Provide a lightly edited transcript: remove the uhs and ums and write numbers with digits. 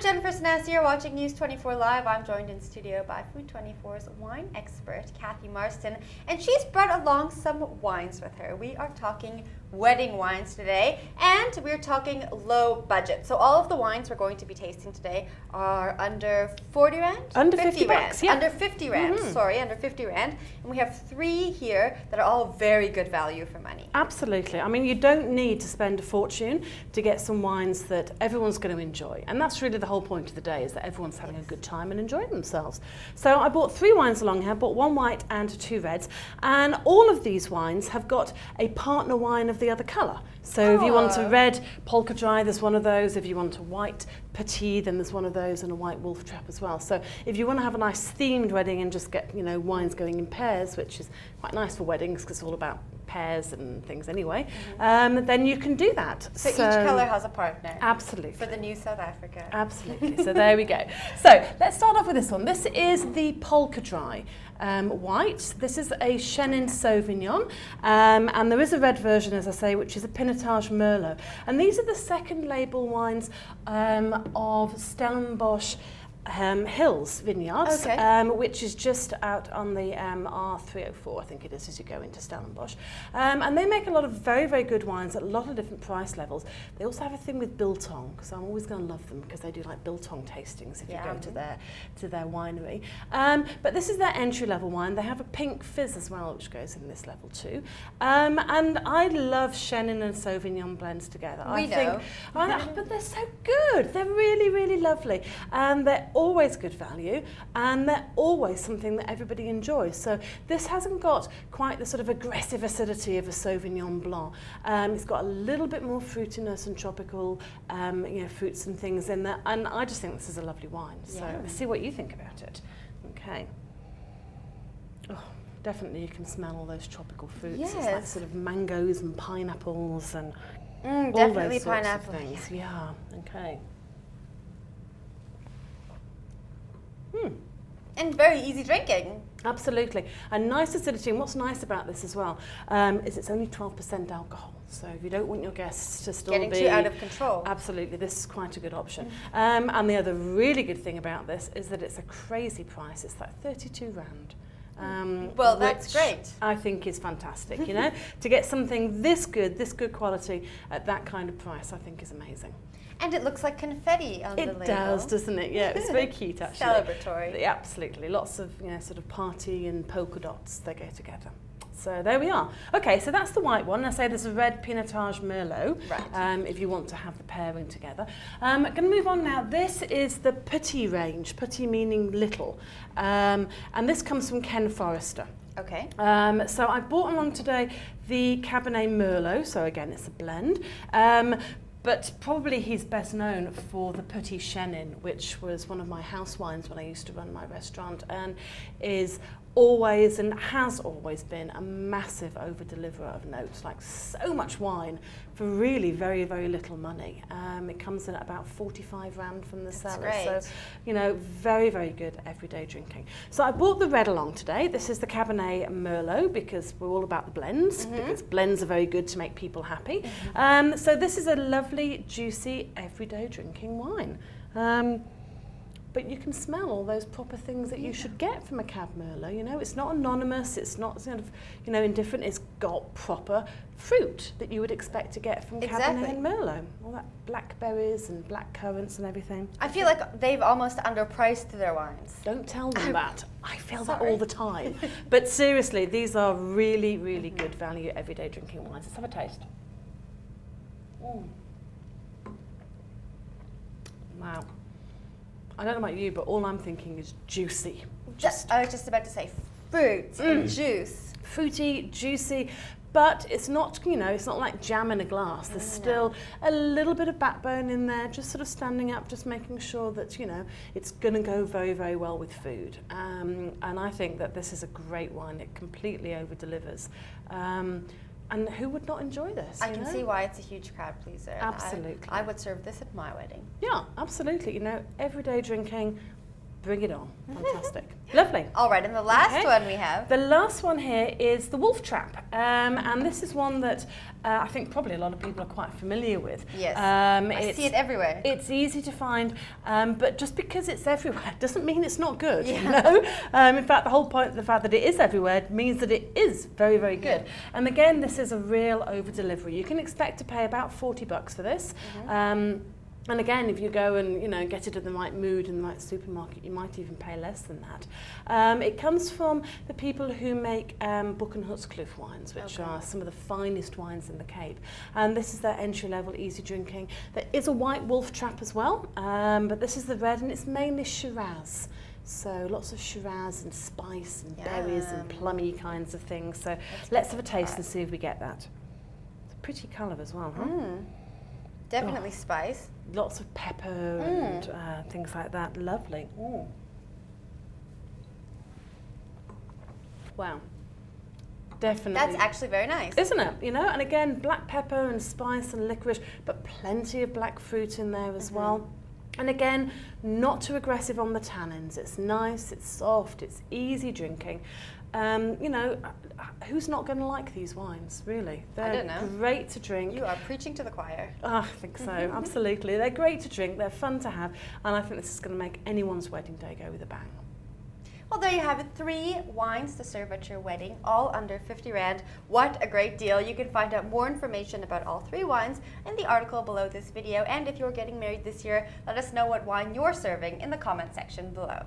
Jennifer Sanasi, you're watching News 24 Live. I'm joined in studio by Food 24's wine expert, Kathy Marston, and she's brought along some wines with her. We are talking wedding wines today, and we're talking low budget. So all of the wines we're going to be tasting today are under 40 Rand? Under 50 bucks, yeah. Under 50 Rand, under 50 Rand. And we have three here that are all very good value for money. Absolutely. I mean, you don't need to spend a fortune to get some wines that everyone's going to enjoy. And that's really the whole point of the day, is that everyone's having a good time and enjoying themselves. So I bought three wines along here. I bought one white and two reds. And all of these wines have got a partner wine of the other colour. So if you want a red polka dry, there's one of those. If you want a white Puty, then there's one of those, and a white wolf trap as well. So if you want to have a nice themed wedding and just get, you know, wines going in pairs, which is quite nice for weddings because it's all about pairs and things anyway, then you can do that. So each colour has a partner. Absolutely. For the new South Africa. Absolutely. So there we go. So let's start off with this one. This is the polka dry white. This is a Chenin Sauvignon, and there is a red version, as I say, which is a Pinotage Merlot. And these are the second label wines of Stellenbosch Hills Vineyards, which is just out on the R304, I think it is, as you go into Stellenbosch. And they make a lot of very, very good wines at a lot of different price levels. They also have a thing with biltong, because I'm always going to love them because they do like biltong tastings if you go to their winery. But this is their entry-level wine. They have a pink fizz as well, which goes in this level too. And I love Chenin and Sauvignon blends together. But they're so good. They're really, really lovely. And they're always good value, and they're always something that everybody enjoys. So this hasn't got quite the sort of aggressive acidity of a Sauvignon Blanc. It's got a little bit more fruitiness and tropical fruits and things in there, and I just think this is a lovely wine. So let's see what you think about it. Okay. Oh, definitely you can smell all those tropical fruits. Yes. It's like sort of mangoes and pineapples and all definitely those sorts pineapple of things. Yeah, okay. And very easy drinking. Absolutely. And nice acidity. And what's nice about this as well is it's only 12% alcohol. So if you don't want your guests to still getting too out of control. Absolutely. This is quite a good option. And the other really good thing about this is that it's a crazy price. It's like 32 Rand. Well, that's great. I think is fantastic, you know. To get something this good quality at that kind of price, I think is amazing. And it looks like confetti on the label. It does, doesn't it? Yeah, it's very cute actually. Celebratory. Yeah, absolutely. Lots of, sort of party and polka dots, they go together. So there we are. Okay, so that's the white one. I say there's a red Pinotage Merlot, if you want to have the pairing together. I'm going to move on now. This is the Puty range, Puty meaning little. And this comes from Ken Forrester. Okay. So I brought along today the Cabernet Merlot, so again it's a blend. But probably he's best known for the Puty Chenin, which was one of my house wines when I used to run my restaurant, and is always and has always been a massive over-deliverer of notes, like so much wine for really very, very little money. It comes in at about 45 Rand from the cellar. Great. So, very, very good everyday drinking. So I brought the red along today. This is the Cabernet Merlot because we're all about the blends, because blends are very good to make people happy. So this is a lovely, juicy, everyday drinking wine. But you can smell all those proper things that you should get from a Cab Merlot. It's not anonymous, it's not sort of, indifferent. It's got proper fruit that you would expect to get from Cabernet and Merlot. All that blackberries and black currants and everything. I feel like they've almost underpriced their wines. Don't tell them that. I feel that all the time. But seriously, these are really, really good value everyday drinking wines. Let's have a taste. Wow. I don't know about you, but all I'm thinking is juicy. I was just about to say fruit and juice. Fruity, juicy, but it's not, it's not like jam in a glass. There's still a little bit of backbone in there, just sort of standing up, just making sure that, it's going to go very, very well with food. And I think that this is a great wine. It completely over-delivers. And who would not enjoy this? I can see why it's a huge crowd pleaser. Absolutely. I would serve this at my wedding. Yeah, absolutely. Everyday drinking, Bring it on. Fantastic. Lovely. All right, and the last one we have. The last one here is the wolf trap. And this is one that I think probably a lot of people are quite familiar with. Yes, I see it everywhere. It's easy to find, but just because it's everywhere doesn't mean it's not good, Yeah. you know? In fact, the whole point of the fact that it is everywhere means that it is very, very good. Yeah. And again, this is a real over-delivery. You can expect to pay about $40 for this. And again, if you go and get it in the right mood in the right supermarket, you might even pay less than that. It comes from the people who make Book and Hutscliffe wines, which are some of the finest wines in the Cape. And this is their entry-level, easy drinking. There is a white wolf trap as well, but this is the red, and it's mainly Shiraz. So lots of Shiraz and spice and berries and plummy kinds of things. So let's have a taste and see if we get that. It's a pretty colour as well, huh? Definitely spice. Lots of pepper and things like that. Lovely. Wow. Definitely. That's actually very nice. Isn't it? And again, black pepper and spice and licorice, but plenty of black fruit in there as well. And again, not too aggressive on the tannins. It's nice, it's soft, it's easy drinking. Who's not going to like these wines, really? I don't know. They're great to drink. You are preaching to the choir. Oh, I think so, absolutely. They're great to drink, they're fun to have, and I think this is going to make anyone's wedding day go with a bang. Well, there you have it. 3 wines to serve at your wedding, all under 50 Rand. What a great deal. You can find out more information about all 3 wines in the article below this video. And if you're getting married this year, let us know what wine you're serving in the comment section below.